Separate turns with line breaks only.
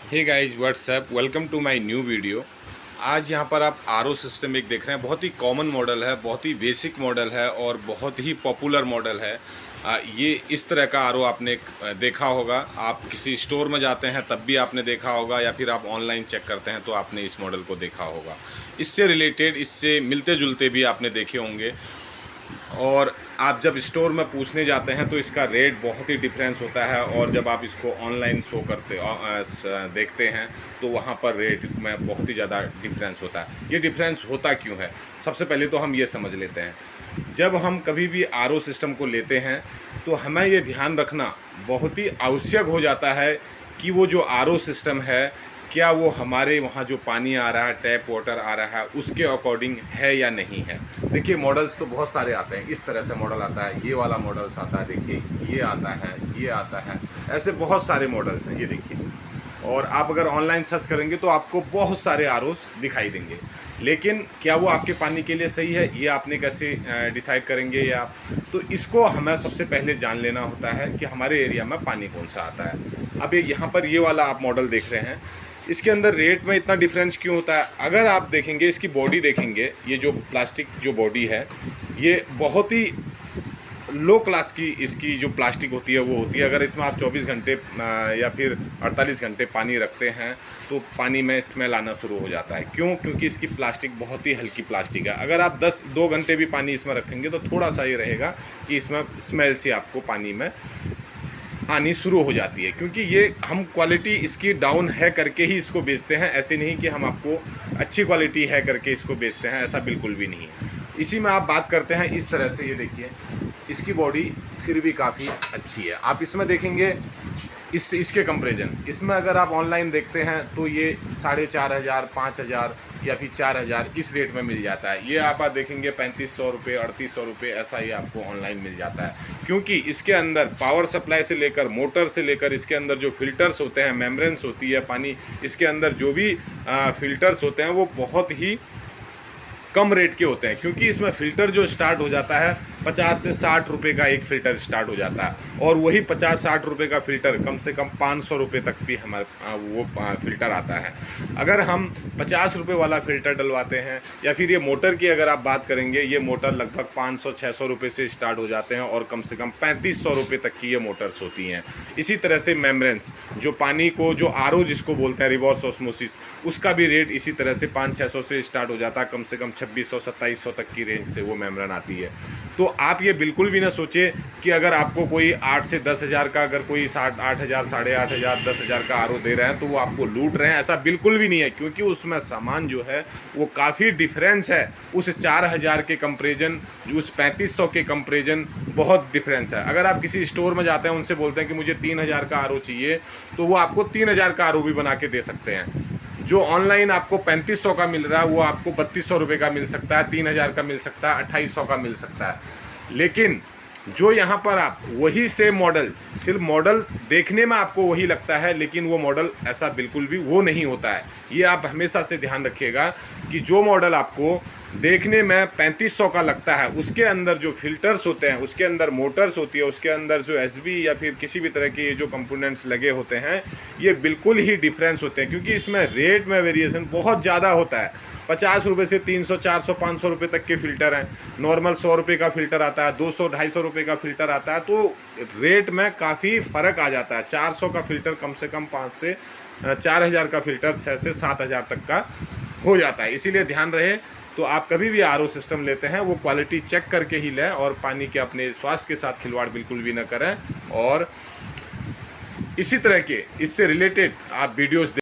Hey guys what's up welcome to my new video. आज यहाँ पर आप आरओ सिस्टम एक देख रहे हैं। बहुत ही कॉमन मॉडल है, बहुत ही बेसिक मॉडल है और बहुत ही पॉपुलर मॉडल है। ये इस तरह का आरओ आपने देखा होगा। आप किसी स्टोर में जाते हैं तब भी आपने देखा होगा, या फिर आप ऑनलाइन चेक करते हैं तो आपने इस मॉडल को देखा होगा। इससे रिलेटेड, इससे मिलते जुलते भी आपने देखे होंगे। और आप जब स्टोर में पूछने जाते हैं तो इसका रेट बहुत ही डिफरेंस होता है, और जब आप इसको ऑनलाइन शो करते देखते हैं तो वहाँ पर रेट में बहुत ही ज़्यादा डिफरेंस होता है। ये डिफरेंस होता क्यों है, सबसे पहले तो हम ये समझ लेते हैं। जब हम कभी भी आरओ सिस्टम को लेते हैं तो हमें ये ध्यान रखना बहुत ही आवश्यक हो जाता है कि वो जो आरओ सिस्टम है, क्या वो हमारे वहाँ जो पानी आ रहा है, टैप वाटर आ रहा है, उसके अकॉर्डिंग है या नहीं है। देखिए, मॉडल्स तो बहुत सारे आते हैं। इस तरह से मॉडल आता है, ये वाला मॉडल्स आता है, देखिए ये आता है, ये आता है, ऐसे बहुत सारे मॉडल्स हैं, ये देखिए। और आप अगर ऑनलाइन सर्च करेंगे तो आपको बहुत सारे आरओस दिखाई देंगे, लेकिन क्या वो आपके पानी के लिए सही है, ये आपने कैसे डिसाइड करेंगे या तो इसको हमें सबसे पहले जान लेना होता है कि हमारे एरिया में पानी कौन सा आता है। अब यहाँ पर ये वाला आप मॉडल देख रहे हैं, इसके अंदर रेट में इतना डिफरेंस क्यों होता है? अगर आप देखेंगे, इसकी बॉडी देखेंगे, ये जो प्लास्टिक जो बॉडी है, ये बहुत ही लो क्लास की इसकी जो प्लास्टिक होती है वो होती है। अगर इसमें आप 24 घंटे या फिर 48 घंटे पानी रखते हैं तो पानी में स्मेल आना शुरू हो जाता है। क्यों? क्योंकि इसकी प्लास्टिक बहुत ही हल्की प्लास्टिक है। अगर आप 2 घंटे भी पानी इसमें रखेंगे तो थोड़ा सा ये रहेगा कि इसमें स्मेल से आपको पानी में आनी शुरू हो जाती है, क्योंकि ये हम क्वालिटी इसकी डाउन है करके ही इसको बेचते हैं। ऐसे नहीं कि हम आपको अच्छी क्वालिटी है करके इसको बेचते हैं, ऐसा बिल्कुल भी नहीं है। इसी में आप बात करते हैं इस तरह से, ये देखिए इसकी बॉडी फिर भी काफ़ी अच्छी है। आप इसमें देखेंगे इसके कंपैरिजन, इसमें अगर आप ऑनलाइन देखते हैं तो ये 4,500, 5,000 या फिर 4,000 इस रेट में मिल जाता है। ये आप देखेंगे 3,500 रुपये, 3,800 रुपये, ऐसा ही आपको ऑनलाइन मिल जाता है। क्योंकि इसके अंदर पावर सप्लाई से लेकर, मोटर से लेकर, इसके अंदर जो फिल्टर्स होते हैं, मेम्ब्रेन्स होती है पानी, इसके अंदर जो भी फिल्टर्स होते हैं वो बहुत ही कम रेट के होते हैं। क्योंकि इसमें फ़िल्टर जो स्टार्ट हो जाता है 50 से 60 रुपये का एक फ़िल्टर स्टार्ट हो जाता है, और वही 50-60 रुपये का फ़िल्टर कम से कम 500 रुपये तक भी हमारे वो फ़िल्टर आता है। अगर हम 50 रुपये वाला फ़िल्टर डलवाते हैं, या फिर ये मोटर की अगर आप बात करेंगे, ये मोटर लगभग 500-600 रुपये से स्टार्ट हो जाते हैं, और कम से कम 3500 रुपये तक की ये मोटर्स होती हैं। इसी तरह से मेम्ब्रेन्स, जो पानी को, जो आरओ जिसको बोलते हैं, रिवर्स ऑस्मोसिस, उसका भी रेट इसी तरह से 500-600 से स्टार्ट हो जाता है, कम से कम 2600-2700 तक की रेंज से वो मेम्ब्रेन आती है। तो आप ये बिल्कुल भी ना सोचे कि अगर आपको कोई 8 से 10 हज़ार का, अगर कोई 8,000, 8,500, 10,000 का आरओ दे रहे हैं तो वो आपको लूट रहे हैं, ऐसा बिल्कुल भी नहीं है। क्योंकि उसमें सामान जो है वो काफ़ी डिफरेंस है। उस 4,000 के कंपेरिजन, उस 3,500 के कंपेरिजन बहुत डिफरेंस है। अगर आप किसी स्टोर में जाते हैं, उनसे बोलते हैं कि मुझे 3,000 का आरओ चाहिए, तो वो आपको 3,000 का आरओ भी बना के दे सकते हैं। जो ऑनलाइन आपको 3,500 का मिल रहा है वो आपको 3,200 रुपये का मिल सकता है, 3,000 का मिल सकता है, 2,800 का मिल सकता है। लेकिन जो यहाँ पर आप वही सेम मॉडल, सिर्फ मॉडल देखने में आपको वही लगता है, लेकिन वो मॉडल ऐसा बिल्कुल भी वो नहीं होता है। ये आप हमेशा से ध्यान रखिएगा कि जो मॉडल आपको देखने में 3,500 का लगता है, उसके अंदर जो फिल्टर्स होते हैं, उसके अंदर मोटर्स होती है, उसके अंदर जो एसबी या फिर किसी भी तरह के जो कंपोनेंट्स लगे होते हैं, ये बिल्कुल ही डिफरेंस होते हैं। क्योंकि इसमें रेट में वेरिएशन बहुत ज़्यादा होता है। 50 रुपये से 300, 400, 500 रुपये तक के फ़िल्टर हैं। नॉर्मल 100 रुपये का फ़िल्टर आता है, 200, 250 रुपये का फ़िल्टर आता है। तो रेट में काफ़ी फ़र्क आ जाता है। 400 का फ़िल्टर कम से कम 5 से 4,000 का फ़िल्टर 6 से 7,000 तक का हो जाता है। इसीलिए ध्यान रहे, तो आप कभी भी आरओ सिस्टम लेते हैं वो क्वालिटी चेक करके ही लें, और पानी के अपने स्वास्थ्य के साथ खिलवाड़ बिल्कुल भी ना करें। और इसी तरह के इससे रिलेटेड आप वीडियोज़